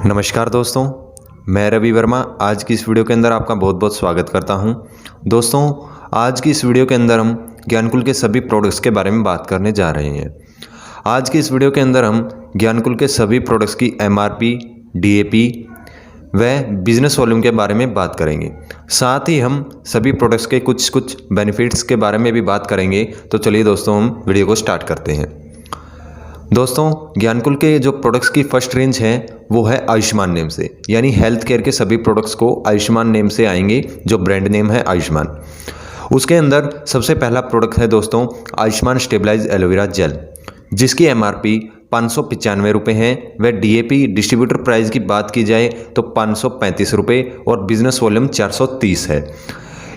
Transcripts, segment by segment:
नमस्कार दोस्तों, मैं रवि वर्मा आज की इस वीडियो के अंदर आपका बहुत बहुत स्वागत करता हूं। दोस्तों, आज की इस वीडियो के अंदर हम ज्ञानकुल के सभी प्रोडक्ट्स के बारे में बात करने जा रहे हैं। आज की इस वीडियो के अंदर हम ज्ञानकुल के सभी प्रोडक्ट्स की एमआरपी, डीएपी व बिजनेस वॉल्यूम के बारे में बात करेंगे। साथ ही हम सभी प्रोडक्ट्स के कुछ बेनिफिट्स के बारे में भी बात करेंगे। तो चलिए दोस्तों, हम वीडियो को स्टार्ट करते हैं। दोस्तों, ज्ञानकुल के जो प्रोडक्ट्स की फर्स्ट रेंज है वो है आयुष्मान नेम से, यानी हेल्थ केयर के सभी प्रोडक्ट्स को आयुष्मान नेम से आएंगे, जो ब्रांड नेम है आयुष्मान। उसके अंदर सबसे पहला प्रोडक्ट है दोस्तों आयुष्मान स्टेबलाइज एलोवेरा जेल, जिसकी एमआरपी 595 रुपये है व डीएपी डिस्ट्रीब्यूटर प्राइस की बात की जाए तो 535 रुपये और बिजनेस वॉल्यूम 430 है।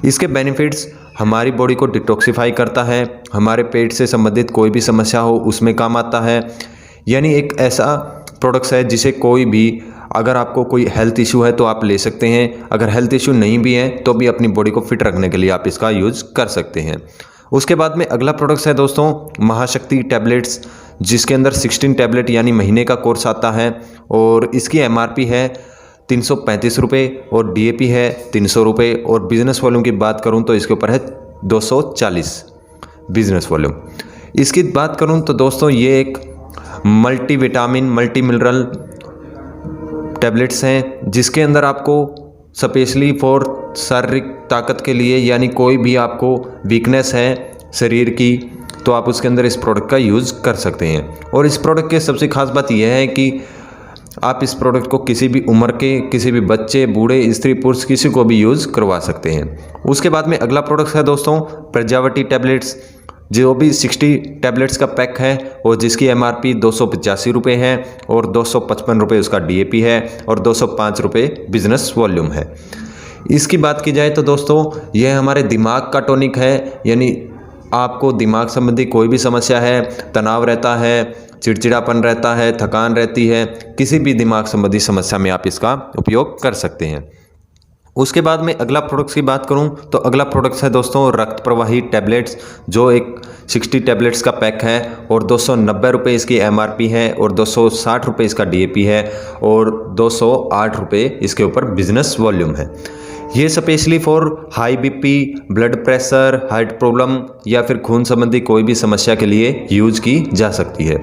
इसके बेनिफिट्स हमारी बॉडी को डिटॉक्सिफाई करता है, हमारे पेट से संबंधित कोई भी समस्या हो उसमें काम आता है। यानी एक ऐसा प्रोडक्ट्स है जिसे कोई भी, अगर आपको कोई हेल्थ इशू है तो आप ले सकते हैं, अगर हेल्थ इशू नहीं भी है तो भी अपनी बॉडी को फिट रखने के लिए आप इसका यूज़ कर सकते हैं। उसके बाद में अगला प्रोडक्ट्स है दोस्तों महाशक्ति टैबलेट्स, जिसके अंदर 16 टैबलेट यानी महीने का कोर्स आता है और इसकी एमआरपी है 335 रुपये और डीएपी है 300 रुपये और बिजनेस वॉल्यूम की बात करूं तो इसके ऊपर है 240 बिजनेस वॉल्यूम। इसकी बात करूं तो दोस्तों ये एक multi vitamin multi mineral tablets हैं, जिसके अंदर आपको स्पेशली फॉर शारीरिक ताकत के लिए, यानी कोई भी आपको वीकनेस है शरीर की तो आप उसके अंदर इस प्रोडक्ट का यूज़ कर सकते हैं। और इस प्रोडक्ट की सबसे खास बात यह है कि आप इस प्रोडक्ट को किसी भी उम्र के, किसी भी बच्चे, बूढ़े, स्त्री, पुरुष किसी को भी यूज़ करवा सकते हैं। उसके बाद में अगला प्रोडक्ट है दोस्तों प्रजावती टैबलेट्स, जो भी 60 टैबलेट्स का पैक है और जिसकी एमआरपी 285 रुपये है और 255 रुपये उसका डीएपी है और 205 रुपये बिजनेस वॉल्यूम है। इसकी बात की जाए तो दोस्तों यह हमारे दिमाग का टॉनिक है, यानी आपको दिमाग संबंधी कोई भी समस्या है, तनाव रहता है, चिड़चिड़ापन रहता है, थकान रहती है, किसी भी दिमाग संबंधी समस्या में आप इसका उपयोग कर सकते हैं। उसके बाद में अगला प्रोडक्ट्स की बात करूं तो अगला प्रोडक्ट्स है दोस्तों रक्त प्रवाही टैबलेट्स, जो एक 60 टैबलेट्स का पैक है और 290 रुपये इसकी एमआरपी है और 260 रुपये इसका डीएपी है और 208 रुपये इसके ऊपर बिजनेस वॉल्यूम है। ये specially for high BP, blood pressure, heart problem या फिर खून संबंधी कोई भी समस्या के लिए यूज की जा सकती है।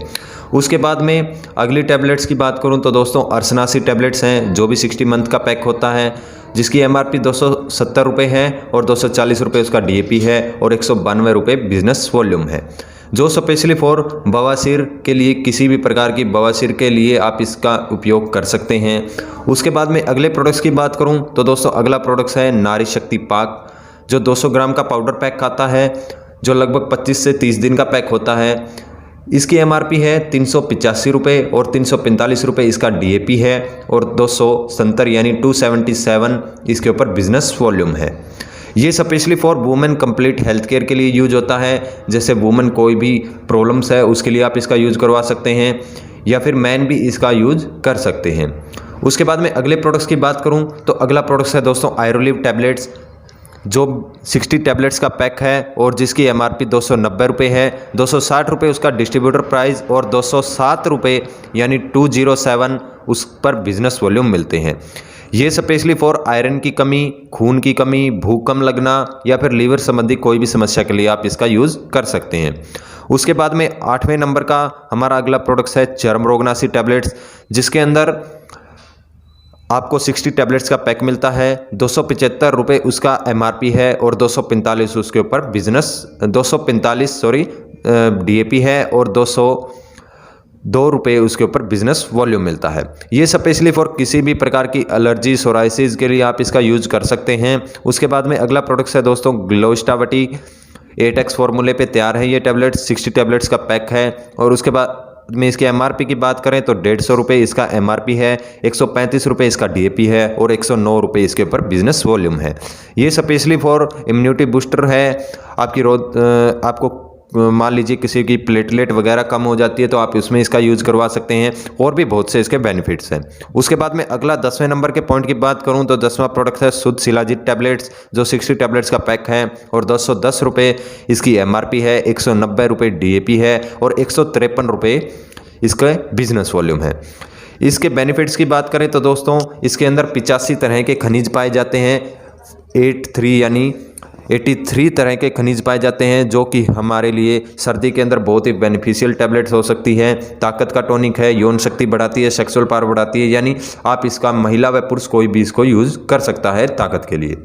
उसके बाद में अगली टैबलेट्स की बात करूं तो दोस्तों अर्सनासी टैबलेट्स हैं, जो भी 60 मंथ का पैक होता है, जिसकी एमआरपी 270 रुपये है और 240 रुपये उसका डीएपी है और 192 रुपये बिजनेस वॉल्यूम है, जो स्पेशली फॉर बवासीर के लिए, किसी भी प्रकार की बवासीर के लिए आप इसका उपयोग कर सकते हैं। उसके बाद में अगले प्रोडक्ट्स की बात करूं तो दोस्तों अगला प्रोडक्ट्स है नारी शक्ति पाक, जो 200 ग्राम का पाउडर पैक आता है, जो लगभग 25 से 30 दिन का पैक होता है। इसकी एमआरपी है 385 रुपये और 345 रुपये इसका डीएपी है और 270 यानी 277 इसके ऊपर बिजनेस वॉल्यूम है। ये specially for women complete health care के लिए यूज होता है, जैसे वुमेन कोई भी प्रॉब्लम्स है उसके लिए आप इसका यूज़ करवा सकते हैं या फिर मैन भी इसका यूज कर सकते हैं। उसके बाद में अगले प्रोडक्ट्स की बात करूं तो अगला प्रोडक्ट्स है दोस्तों आयुर्लिव टैबलेट्स, जो 60 टैबलेट्स का पैक है और जिसकी एमआरपी 290 रुपये है, 260 रुपये उसका डिस्ट्रीब्यूटर प्राइस और 207 रुपये यानी 207 उस पर बिजनेस वॉल्यूम मिलते हैं। ये स्पेशली फॉर आयरन की कमी, खून की कमी, भूख कम लगना या फिर लीवर संबंधी कोई भी समस्या के लिए आप इसका यूज़ कर सकते हैं। उसके बाद में 8वें नंबर का हमारा अगला प्रोडक्ट्स है चर्म रोगनाशी टैबलेट्स, जिसके अंदर आपको 60 टैबलेट्स का पैक मिलता है, 275 रुपये उसका एमआरपी है और 245 उसके ऊपर बिजनेस 245 डीएपी है और 202 रुपये उसके ऊपर बिजनेस वॉल्यूम मिलता है। ये स्पेशली फॉर किसी भी प्रकार की एलर्जी, सोराइसिस के लिए आप इसका यूज कर सकते हैं। उसके बाद में अगला प्रोडक्ट्स है दोस्तों ग्लोस्टावटी 8x फॉर्मूले पे तैयार है ये टैबलेट, 60 टैबलेट्स का पैक है और उसके बाद में इसके एमआरपी की बात करें तो 150 रुपये इसका एमआरपी है, 135 रुपये इसका डीएपी है और 109 रुपये इसके ऊपर बिजनेस वॉल्यूम है। ये स्पेशली फॉर इम्यूनिटी बूस्टर है, आपको मान लीजिए किसी की प्लेटलेट वगैरह कम हो जाती है तो आप इसमें इसका यूज़ करवा सकते हैं और भी बहुत से इसके बेनिफिट्स हैं। उसके बाद में अगला 10वें नंबर के पॉइंट की बात करूं तो 10वां प्रोडक्ट है शुद्ध शिलाजीत टैबलेट्स, जो 60 टैबलेट्स का पैक है और 210 रुपये इसकी एमआरपी है, 190 रुपये डीएपी है और 153 रुपये इसका बिजनेस वॉल्यूम है। इसके बेनिफिट्स की बात करें तो दोस्तों इसके अंदर 85 तरह के खनिज पाए जाते हैं। 83 तरह के खनिज पाए जाते हैं, जो कि हमारे लिए सर्दी के अंदर बहुत ही बेनिफिशियल टैबलेट्स हो सकती है। ताकत का टॉनिक है, यौन शक्ति बढ़ाती है, सेक्सुअल पावर बढ़ाती है, यानी आप इसका महिला व पुरुष कोई भी इसको यूज़ कर सकता है ताकत के लिए।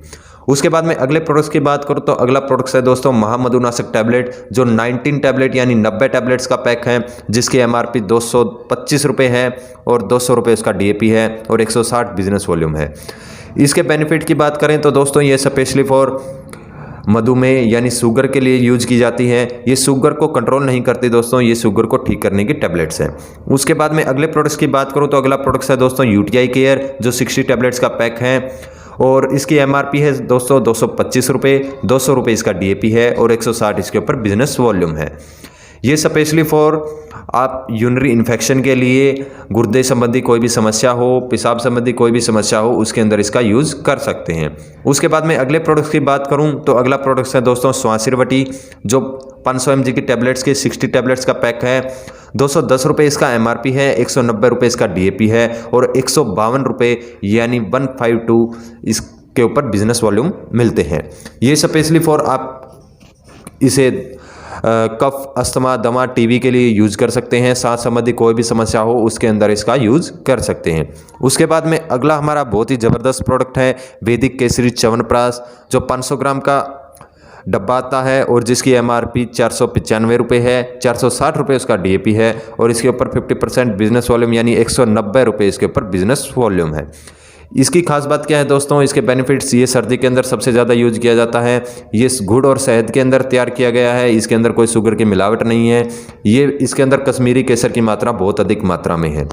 उसके बाद में अगले प्रोडक्ट्स की बात करूँ तो अगला प्रोडक्ट्स है दोस्तों महामधुनाशक टैबलेट, जो 19 टैबलेट यानी 90 टैबलेट्स का पैक है, जिसकी एमआरपी 225 रुपये है और 200 रुपये इसका डीएपी है और 160 बिजनेस वॉल्यूम है। इसके बेनिफिट की बात करें तो दोस्तों ये स्पेशली फॉर मधुमेह यानी शुगर के लिए यूज की जाती है। ये शुगर को कंट्रोल नहीं करती दोस्तों, ये शुगर को ठीक करने की टैबलेट्स हैं। उसके बाद में अगले प्रोडक्ट्स की बात करूँ तो अगला प्रोडक्ट्स है दोस्तों यूटीआई केयर, जो 60 टैबलेट्स का पैक है और इसकी एमआरपी है दोस्तों 225 रुपये, 200 रुपये इसका डीएपी है और 160 इसके ऊपर बिजनेस वॉल्यूम है। ये स्पेशली फॉर आप यूरिनरी इन्फेक्शन के लिए, गुर्दे संबंधी कोई भी समस्या हो, पेशाब संबंधी कोई भी समस्या हो, उसके अंदर इसका यूज़ कर सकते हैं। उसके बाद में अगले प्रोडक्ट्स की बात करूं तो अगला प्रोडक्ट्स है दोस्तों स्वासिरवटी, जो 500 mg की टैबलेट्स के 60 टैबलेट्स का पैक है। 210 रुपये इसका एमआरपी है, 190 रुपये इसका डीएपी है और 152 रुपये यानी 152 इसके ऊपर बिजनेस वॉल्यूम मिलते हैं। ये स्पेशली फॉर आप इसे कफ, अस्थमा, दमा, टीबी के लिए यूज कर सकते हैं। सांस संबंधी कोई भी समस्या हो उसके अंदर इसका यूज कर सकते हैं। उसके बाद में अगला हमारा बहुत ही ज़बरदस्त प्रोडक्ट है वैदिक केसरी च्यवनप्राश, जो 500 ग्राम का डब्बा आता है और जिसकी एमआरपी 495 रुपये है, 460 रुपये उसका डीएपी है और इसके ऊपर 50% बिजनेस वॉल्यूम यानी 190 रुपये इसके ऊपर बिजनेस वॉल्यूम है। इसकी खास बात क्या है दोस्तों, इसके बेनिफिट्स, ये सर्दी के अंदर सबसे ज़्यादा यूज किया जाता है। ये गुड़ और शहद के अंदर तैयार किया गया है, इसके अंदर कोई शुगर की मिलावट नहीं है। ये इसके अंदर कश्मीरी केसर की मात्रा बहुत अधिक मात्रा में है।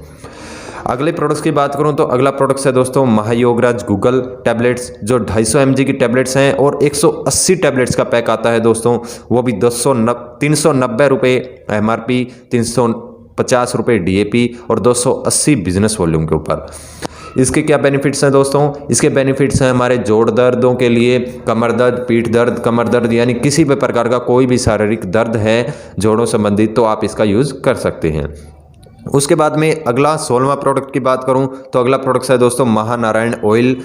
अगले प्रोडक्ट्स की बात करूं तो अगला प्रोडक्ट्स है दोस्तों महायोगराज गूगल टैबलेट्स, जो 250 mg की टैबलेट्स हैं और 180 टैबलेट्स का पैक आता है दोस्तों, वो भी 390 रुपये एमआरपी, 350 रुपये डीएपी और 280 बिजनेस वॉल्यूम के ऊपर। इसके क्या बेनिफिट्स हैं दोस्तों, इसके बेनिफिट्स हैं हमारे जोड़ दर्दों के लिए, कमर दर्द, पीठ दर्द, कमर दर्द यानी किसी भी प्रकार का कोई भी शारीरिक दर्द है जोड़ों संबंधित, तो आप इसका यूज़ कर सकते हैं। उसके बाद में अगला 16वां प्रोडक्ट की बात करूं तो अगला प्रोडक्ट है दोस्तों महानारायण ऑयल,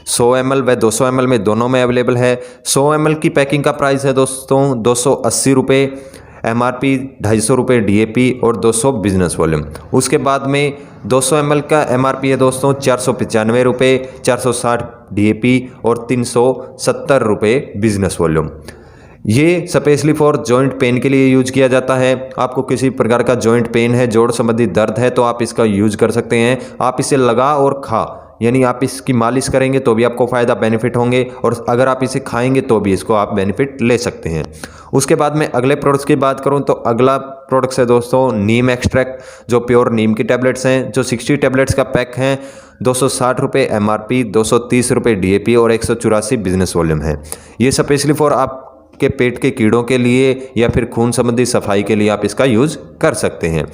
100 ml व 200 ml में दोनों में अवेलेबल है। 100 ml की पैकिंग का प्राइस है दोस्तों 280 रुपये, एमआरपी 250 रुपये डीएपी और 200 बिजनेस वॉल्यूम। उसके बाद में 200 ml का एमआरपी है दोस्तों 495 रुपये, 460 डीएपी और 370 रुपये बिजनेस वॉल्यूम। ये स्पेशली फॉर जॉइंट पेन के लिए यूज किया जाता है। आपको किसी प्रकार का जॉइंट पेन है, जोड़ संबंधी दर्द है, तो आप इसका यूज कर सकते हैं। आप इसे लगा और खा यानी आप इसकी मालिश करेंगे तो भी आपको फ़ायदा बेनिफिट होंगे और अगर आप इसे खाएंगे तो भी इसको आप बेनिफिट ले सकते हैं। उसके बाद में अगले प्रोडक्ट्स की बात करूं तो अगला प्रोडक्ट्स है दोस्तों नीम एक्सट्रैक्ट, जो प्योर नीम की टैबलेट्स हैं, जो 60 टैबलेट्स का पैक हैं। 260 रुपये एमआरपी, 230 रुपये डीएपी और 184 बिजनेस वॉल्यूम है। ये स्पेशली फॉर आप के पेट के कीड़ों के लिए या फिर खून संबंधी सफाई के लिए आप इसका यूज़ कर सकते हैं।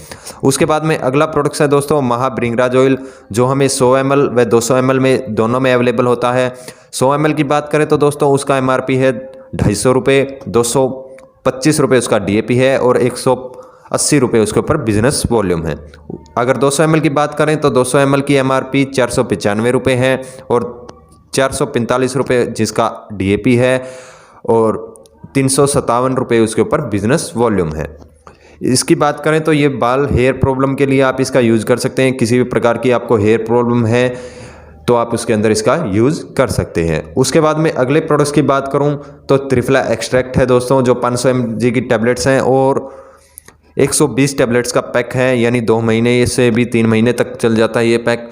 उसके बाद में अगला प्रोडक्ट है दोस्तों महाभृंगराज ऑयल, जो हमें 100 ml व 200 ml में दोनों में अवेलेबल होता है। 100 ml की बात करें तो दोस्तों उसका एमआरपी है 250 रुपये, 225 रुपये उसका डीएपी है और 180 रुपये उसके ऊपर बिजनेस वॉल्यूम है। अगर 200 ml की बात करें तो 200 ml की एमआरपी 495 रुपये है और 445 रुपये जिसका डीएपी है और 357 रुपये उसके ऊपर बिजनेस वॉल्यूम है। इसकी बात करें तो ये बाल हेयर प्रॉब्लम के लिए आप इसका यूज़ कर सकते हैं। किसी भी प्रकार की आपको हेयर प्रॉब्लम है तो आप उसके अंदर इसका यूज़ कर सकते हैं। उसके बाद में अगले प्रोडक्ट्स की बात करूं तो त्रिफला एक्सट्रैक्ट है दोस्तों, जो 500 mg की टैबलेट्स हैं और 120 टैबलेट्स का पैक है, यानी 2 महीने से भी 3 महीने तक चल जाता है ये पैक,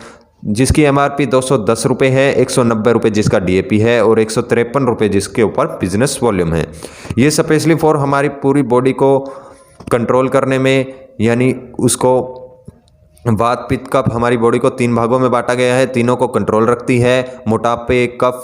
जिसकी एमआरपी 210 रुपये है, 190 रुपये जिसका डीएपी है और 153 रुपये जिसके ऊपर बिजनेस वॉल्यूम है। ये स्पेशली फॉर हमारी पूरी बॉडी को कंट्रोल करने में, यानी उसको वात पित्त कफ, हमारी बॉडी को 3 भागों में बांटा गया है, तीनों को कंट्रोल रखती है। मोटापे, कफ,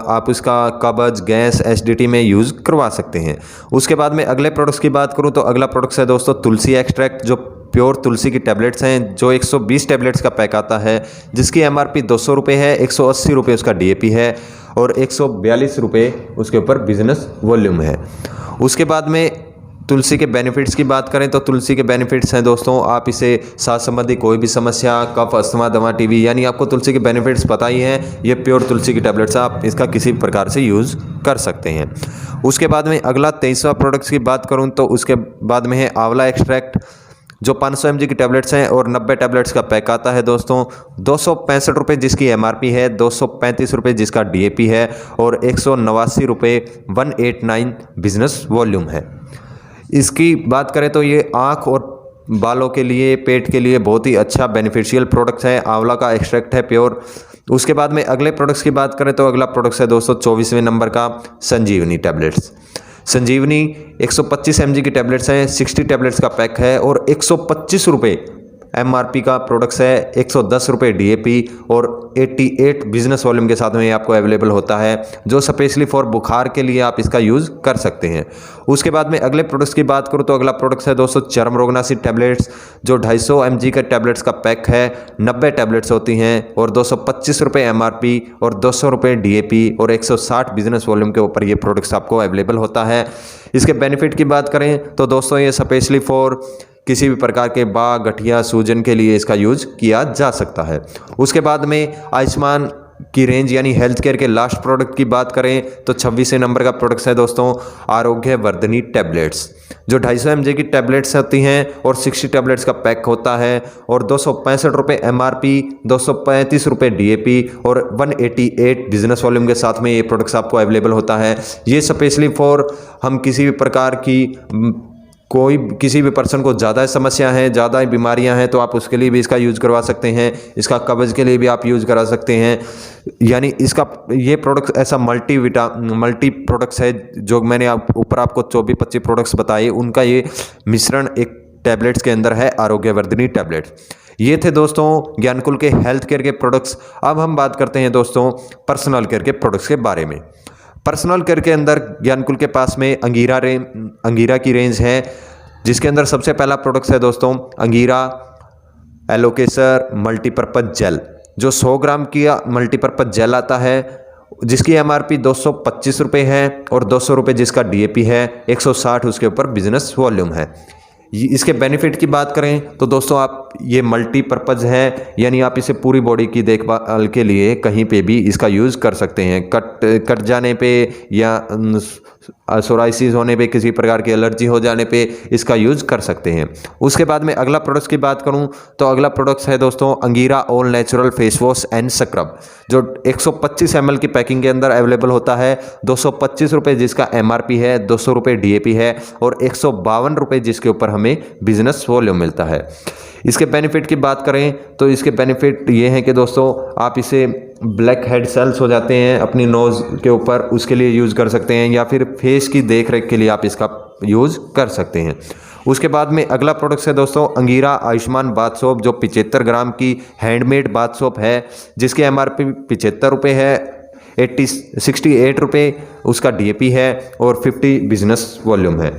आप इसका कब्ज, गैस, एसिडिटी में यूज़ करवा सकते हैं। उसके बाद में अगले प्रोडक्ट्स की बात करूँ तो अगला प्रोडक्ट्स है दोस्तों तुलसी एक्सट्रैक्ट, जो प्योर तुलसी की टैबलेट्स हैं, जो 120 टैबलेट्स का पैक आता है, जिसकी एमआरपी 200 रुपये है, 180 रुपये उसका डीएपी है और 142 रुपये उसके ऊपर बिजनेस वॉल्यूम है। उसके बाद में तुलसी के बेनिफिट्स की बात करें तो तुलसी के बेनिफिट्स हैं दोस्तों, आप इसे सांस संबंधी कोई भी समस्या, कफ, अस्थमा, दमा, टीबी, यानी आपको तुलसी के बेनिफिट्स पता ही हैं। ये प्योर तुलसी की टैबलेट्स, आप इसका किसी भी प्रकार से यूज़ कर सकते हैं। उसके बाद में अगला 23वां प्रोडक्ट्स की बात करूं तो उसके बाद में है आंवला एक्सट्रैक्ट, जो 500 mg की टैबलेट्स हैं और 90 टैबलेट्स का पैक आता है दोस्तों। 265 रुपये जिसकी MRP है, 235 रुपये जिसका DAP है और 189 रुपये 189 बिजनेस वॉल्यूम है। इसकी बात करें तो ये आँख और बालों के लिए, पेट के लिए बहुत ही अच्छा बेनिफिशियल प्रोडक्ट है। आंवला का एक्सट्रैक्ट है प्योर। उसके बाद में अगले प्रोडक्ट्स की बात करें तो अगला प्रोडक्ट्स है दोस्तों 24वें नंबर का संजीवनी टैबलेट्स। संजीवनी 125 mg की टैबलेट्स हैं, 60 टैबलेट्स का पैक है और 125 रुपये MRP का प्रोडक्ट्स है, 110 रुपये DAP और 88 बिजनेस वॉल्यूम के साथ में आपको अवेलेबल होता है, जो स्पेशली फॉर बुखार के लिए आप इसका यूज़ कर सकते हैं। उसके बाद में अगले प्रोडक्ट्स की बात करूं तो अगला प्रोडक्ट्स है दोस्तों चर्म रोगनाशी टैबलेट्स, जो 250 mg का टैबलेट्स का पैक है, 90 टैबलेट्स होती हैं और 225 रुपये MRP और 200 रुपये DAP और 160 बिजनेस वॉल्यूम के ऊपर ये प्रोडक्ट्स आपको अवेलेबल होता है। इसके बेनिफिट की बात करें तो दोस्तों ये स्पेशली फॉर किसी भी प्रकार के बाल, गठिया, सूजन के लिए इसका यूज किया जा सकता है। उसके बाद में आयुष्मान की रेंज यानी हेल्थ केयर के लास्ट प्रोडक्ट की बात करें तो 26वें नंबर का प्रोडक्ट है दोस्तों आरोग्य वर्धनी टैबलेट्स, जो 250 mg की टैबलेट्स होती हैं और 60 टैबलेट्स का पैक होता है और 265 रुपये MRP, 235 रुपये DAP और 188 बिजनेस वॉल्यूम के साथ में ये प्रोडक्ट्स आपको अवेलेबल होता है। ये स्पेशली फॉर हम किसी भी प्रकार की किसी भी पर्सन को ज़्यादा समस्या है, ज़्यादा बीमारियां हैं तो आप उसके लिए भी इसका यूज़ करवा सकते हैं। इसका कब्ज़ के लिए भी आप यूज़ करा सकते हैं। यानी इसका ये प्रोडक्ट ऐसा मल्टी प्रोडक्ट्स है, जो मैंने ऊपर आपको 24-25 प्रोडक्ट्स बताए, उनका ये मिश्रण एक टैबलेट्स के अंदर है, आरोग्यवर्धिनी टैबलेट्स। ये थे दोस्तों ज्ञानकुल के हेल्थ केयर के प्रोडक्ट्स। अब हम बात करते हैं दोस्तों पर्सनल केयर के प्रोडक्ट्स के बारे में। पर्सनल केयर के अंदर ज्ञानकुल के पास में अंगीरा की रेंज है, जिसके अंदर सबसे पहला प्रोडक्ट है दोस्तों अंगीरा एलोकेसर मल्टीपर्पज जेल, जो 100 ग्राम की मल्टीपर्पज जेल आता है, जिसकी MRP 225 रुपये है और 200 रुपये जिसका DAP है, 160 उसके ऊपर बिजनेस वॉल्यूम है। इसके बेनिफिट की बात करें तो दोस्तों आप ये मल्टीपर्पज़ है, यानी आप इसे पूरी बॉडी की देखभाल के लिए कहीं पे भी इसका यूज़ कर सकते हैं। कट जाने पे या सोराइसिस होने पे, किसी प्रकार की एलर्जी हो जाने पे इसका यूज़ कर सकते हैं। उसके बाद में अगला प्रोडक्ट्स की बात करूं तो अगला प्रोडक्ट्स है दोस्तों Angira all natural face wash and scrub, जो 125 ml की पैकिंग के अंदर अवेलेबल होता है। 225 रुपये जिसका MRP है, 200 रुपये DAP है और 152 रुपये जिसके ऊपर हमें बिजनेस वॉल्यूम मिलता है। इसके बेनिफिट की बात करें तो इसके बेनिफिट ये हैं कि दोस्तों आप इसे ब्लैक हेड सेल्स हो जाते हैं अपनी नोज़ के ऊपर, उसके लिए यूज़ कर सकते हैं, या फिर फेस की देख रेख के लिए आप इसका यूज़ कर सकते हैं। उसके बाद में अगला प्रोडक्ट है दोस्तों अंगीरा आयुष्मान बाथ सोप, जो 75 ग्राम की हैंडमेड बाथ सोप है, जिसकी MRP 75 रुपये है, 68 रुपये उसका DAP है और 50 बिजनेस वॉल्यूम है।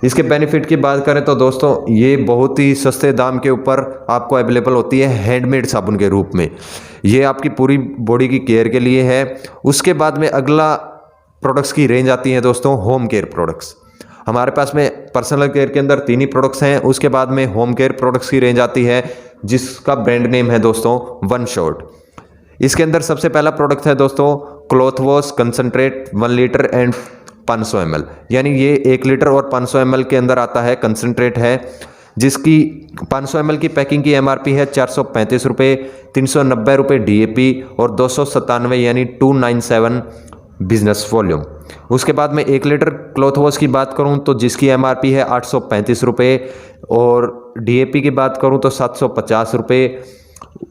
इसके बेनिफिट की बात करें तो दोस्तों ये बहुत ही सस्ते दाम के ऊपर आपको अवेलेबल होती है हैंडमेड साबुन के रूप में। ये आपकी पूरी बॉडी की केयर के लिए है। उसके बाद में अगला प्रोडक्ट्स की रेंज आती है दोस्तों होम केयर प्रोडक्ट्स। हमारे पास में पर्सनल केयर के अंदर 3 ही प्रोडक्ट्स हैं। उसके बाद में होम केयर प्रोडक्ट्स की रेंज आती है, जिसका ब्रांड नेम है दोस्तों वन शॉट। इसके अंदर सबसे पहला प्रोडक्ट है दोस्तों cloth wash concentrate 1 litre and 500 ml, यानी ये 1 लीटर और 500 ml के अंदर आता है, कंसनट्रेट है, जिसकी 500 ml की पैकिंग की MRP है 435 रुपये, 390 रुपये DAP और 297 यानी 297 बिजनेस वॉल्यूम। उसके बाद में 1 लीटर क्लॉथ वॉश की बात करूं तो जिसकी MRP है 835 रुपये और DAP की बात करूं तो 750 रुपये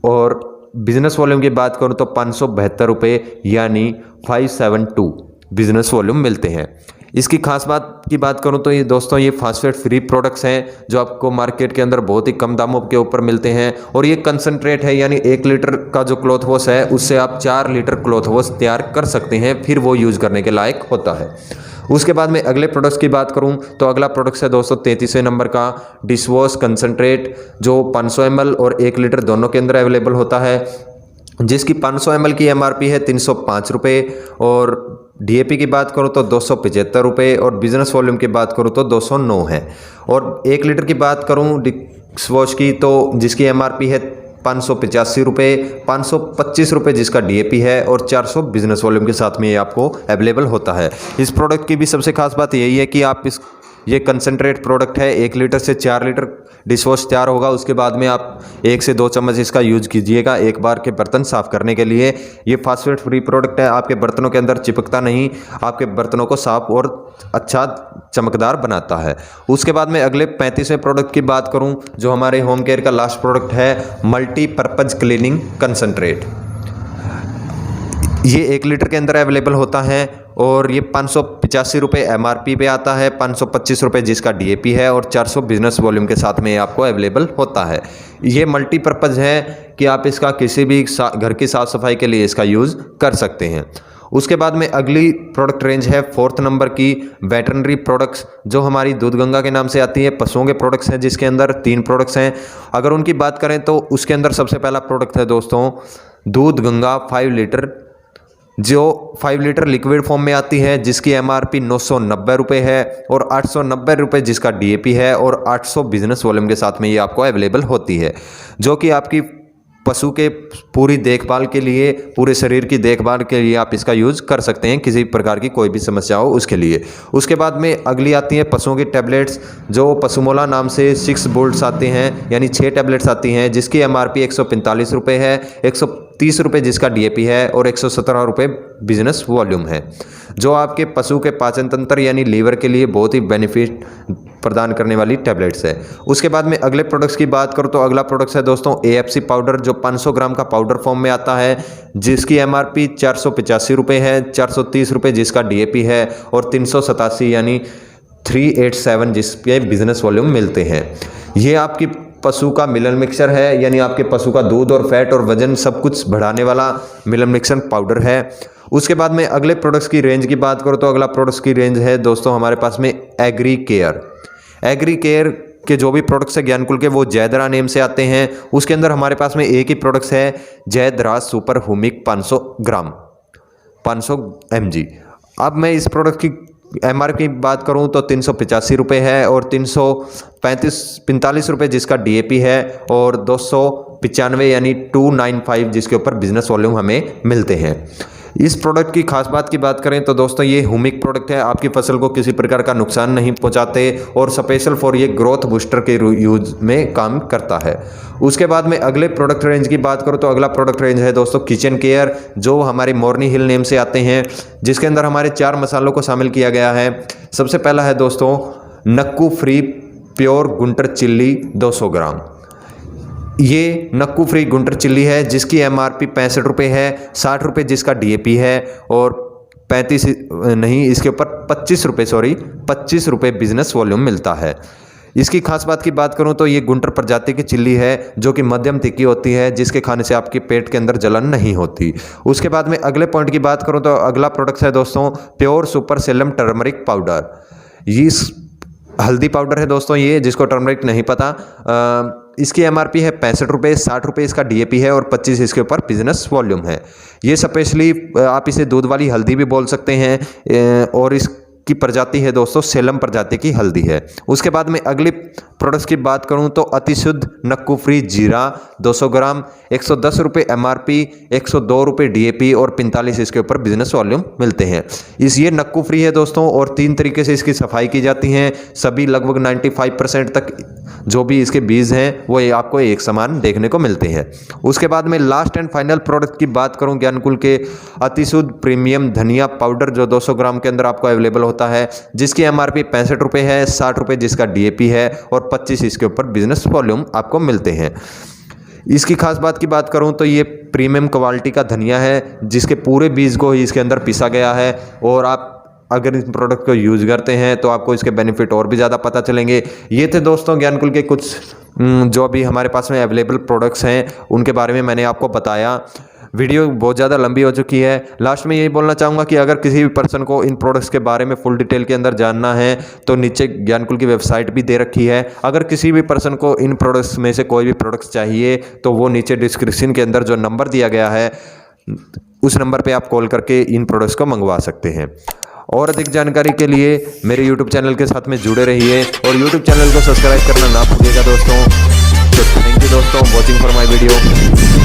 और बिजनेस वॉल्यूम की बात करूं तो 572 रुपये यानी 572 बिजनेस वॉल्यूम मिलते हैं। इसकी खास बात की बात करूं तो ये दोस्तों ये फास्फेट फ्री प्रोडक्ट्स हैं, जो आपको मार्केट के अंदर बहुत ही कम दामों के ऊपर मिलते हैं और ये कंसनट्रेट है, यानी 1 लीटर का जो क्लॉथ वॉश है उससे आप 4 लीटर क्लॉथ वॉश तैयार कर सकते हैं, फिर वो यूज़ करने के लायक होता है। उसके बाद में अगले प्रोडक्ट्स की बात करूं तो अगला प्रोडक्ट्स है दोस्तों 33वें नंबर का डिश वॉश कंसनट्रेट, जो 500 ml और 1 लीटर दोनों के अंदर अवेलेबल होता है, जिसकी 500 ml की MRP है 305 रुपये और डीएपी की बात करूँ तो 275 रुपये और बिजनेस वॉल्यूम की बात करूँ तो 209 है। और 1 लीटर की बात करूँ डिस्वॉश की तो जिसकी एमआरपी है 585 रुपये, 525 रुपये जिसका डीएपी है और 400 बिजनेस वॉल्यूम के साथ में ये आपको अवेलेबल होता है। इस प्रोडक्ट की भी सबसे खास बात यही है कि आप ये कंसनट्रेट प्रोडक्ट है। 1 लीटर से 4 लीटर डिशवॉश तैयार होगा। उसके बाद में आप 1 से 2 चम्मच इसका यूज कीजिएगा एक बार के बर्तन साफ करने के लिए। ये फास्फेट फ्री प्रोडक्ट है, आपके बर्तनों के अंदर चिपकता नहीं, आपके बर्तनों को साफ और अच्छा चमकदार बनाता है। उसके बाद में अगले 35वें प्रोडक्ट की बात करूं जो हमारे होम केयर का लास्ट प्रोडक्ट है, मल्टीपर्पज क्लीनिंग कंसनट्रेट। ये 1 लीटर के अंदर अवेलेबल होता है और ये 585 रुपये एमआरपी पे आता है, 525 रुपये जिसका डीएपी है और 400 बिजनेस वॉल्यूम के साथ में ये आपको अवेलेबल होता है। ये मल्टीपर्पज़ है कि आप इसका किसी भी घर की साफ़ सफाई के लिए इसका यूज़ कर सकते हैं। उसके बाद में अगली प्रोडक्ट रेंज है 4th नंबर की वेटरनरी प्रोडक्ट्स, जो हमारी दूध गंगा के नाम से आती है। पशुओं के प्रोडक्ट्स हैं जिसके अंदर 3 प्रोडक्ट्स हैं। अगर उनकी बात करें तो उसके अंदर सबसे पहला प्रोडक्ट है दोस्तों दूध गंगा 5 लीटर, जो 5 लीटर लिक्विड फॉर्म में आती है, जिसकी एमआरपी 990 रुपये है और 890 रुपये जिसका डीएपी है और 800 बिजनेस वॉल्यूम के साथ में ये आपको अवेलेबल होती है, जो कि आपकी पशु के पूरी देखभाल के लिए, पूरे शरीर की देखभाल के लिए आप इसका यूज़ कर सकते हैं, किसी प्रकार की कोई भी समस्या हो उसके लिए। उसके बाद में अगली आती है पशुओं की टैबलेट्स, जो पशुमोला नाम से 6 बोल्ट्स आते हैं, यानी 6 टैबलेट्स आती हैं, जिसकी एमआरपी 145 रुपये है, 130 रुपये जिसका डीएपी है और 117 रुपये बिजनेस वॉल्यूम है, जो आपके पशु के पाचन तंत्र यानी लीवर के लिए बहुत ही बेनिफिट प्रदान करने वाली टैबलेट्स है। उसके बाद में अगले प्रोडक्ट्स की बात करूँ तो अगला प्रोडक्ट्स है दोस्तों एएफसी पाउडर, जो 500 ग्राम का पाउडर फॉर्म में आता है, जिसकी एमआरपी 485 रुपये है, 430 रुपये जिसका डीएपी है और 387 यानी 387 जिसके बिजनेस वॉल्यूम मिलते हैं। ये आपकी पशु का मिलन मिक्सचर है, यानी आपके पशु का दूध और फैट और वजन सब कुछ बढ़ाने वाला मिलन मिक्सचर पाउडर है। उसके बाद में अगले प्रोडक्ट्स की रेंज की बात करो तो अगला प्रोडक्ट्स की रेंज है दोस्तों हमारे पास में एग्री केयर। एग्री केयर के जो भी प्रोडक्ट्स है ज्ञानकुल के, वो जयद्रा नेम से आते हैं। उसके अंदर हमारे पास में एक ही प्रोडक्ट्स है जयद्रा सुपर हुमिक 500 ग्राम 500 mg। अब मैं इस प्रोडक्ट की एमआरपी की बात करूं तो 385 रुपये है और 345 रुपये जिसका डीएपी है और 295 यानी 295 जिसके ऊपर बिजनेस वॉल्यूम हमें मिलते हैं। इस प्रोडक्ट की खास बात की बात करें तो दोस्तों ये हुमिक प्रोडक्ट है, आपकी फसल को किसी प्रकार का नुकसान नहीं पहुंचाते और स्पेशल फॉर ये ग्रोथ बूस्टर के यूज में काम करता है। उसके बाद में अगले प्रोडक्ट रेंज की बात करो तो अगला प्रोडक्ट रेंज है दोस्तों किचन केयर, जो हमारे मोरनी हिल नेम से आते हैं, जिसके अंदर हमारे 4 मसालों को शामिल किया गया है। सबसे पहला है दोस्तों Nakku free pure Gunter chilli 200 ग्राम। ये नक्कू फ्री गुंटर चिल्ली है, जिसकी एमआरपी 65 रुपये है, 60 रुपये जिसका डीएपी है और 35 नहीं इसके ऊपर 25 रुपये बिजनेस वॉल्यूम मिलता है। इसकी खास बात की बात करूं तो ये गुंटर प्रजाति की चिल्ली है, जो कि मध्यम तीखी होती है, जिसके खाने से आपके पेट के अंदर जलन नहीं होती। उसके बाद में अगले पॉइंट की बात करूं तो अगला प्रोडक्ट है दोस्तों pure super Salem turmeric powder. ये हल्दी पाउडर है दोस्तों ये, जिसको टर्मरिक नहीं पता। इसकी एमआरपी है 65 रुपये, 60 रुपये इसका डीएपी है और 25 इसके ऊपर बिजनेस वॉल्यूम है। ये स्पेशली आप इसे दूध वाली हल्दी भी बोल सकते हैं और इसकी प्रजाति है दोस्तों सेलम प्रजाति की हल्दी है। उसके बाद में अगली प्रोडक्ट्स की बात करूं तो अति शुद्ध नक्कू फ्री जीरा 200 ग्राम, 110 रुपये एमआरपी, 102 रुपये डीएपी और 45 इसके ऊपर बिजनेस वॉल्यूम मिलते हैं। ये नक्कू फ्री है दोस्तों और 3 तरीके से इसकी सफाई की जाती है। सभी लगभग 95% तक जो भी इसके बीज हैं वो आपको एक समान देखने को मिलते हैं। उसके बाद में लास्ट एंड फाइनल प्रोडक्ट की बात करूं ज्ञानकुल के अति शुद्ध प्रीमियम धनिया पाउडर, जो 200 ग्राम के अंदर आपको अवेलेबल होता है, जिसकी एमआरपी 65 रुपये है, 60 रुपये जिसका डीएपी है और 25 इसके ऊपर बिजनेस वॉल्यूम आपको मिलते हैं। इसकी खास बात की बात करूं तो ये प्रीमियम क्वालिटी का धनिया है, जिसके पूरे बीज को ही इसके अंदर पिसा गया है और आप अगर इस प्रोडक्ट को यूज़ करते हैं तो आपको इसके बेनिफिट और भी ज़्यादा पता चलेंगे। ये थे दोस्तों ज्ञानकुल के कुछ जो भी हमारे पास में अवेलेबल प्रोडक्ट्स हैं उनके बारे में मैंने आपको बताया। वीडियो बहुत ज़्यादा लंबी हो चुकी है। लास्ट में यही बोलना चाहूँगा कि अगर किसी भी पर्सन को इन प्रोडक्ट्स के बारे में फुल डिटेल के अंदर जानना है तो नीचे ज्ञानकुल की वेबसाइट भी दे रखी है। अगर किसी भी पर्सन को इन प्रोडक्ट्स में से कोई भी प्रोडक्ट्स चाहिए तो वो नीचे डिस्क्रिप्शन के अंदर जो नंबर दिया गया है उस नंबर पे आप कॉल करके इन प्रोडक्ट्स को मंगवा सकते हैं। और अधिक जानकारी के लिए मेरे YouTube चैनल के साथ में जुड़े रहिए और YouTube चैनल को सब्सक्राइब करना ना भूलिएगा दोस्तों। तो थैंक यू दोस्तों वॉचिंग फॉर माय वीडियो।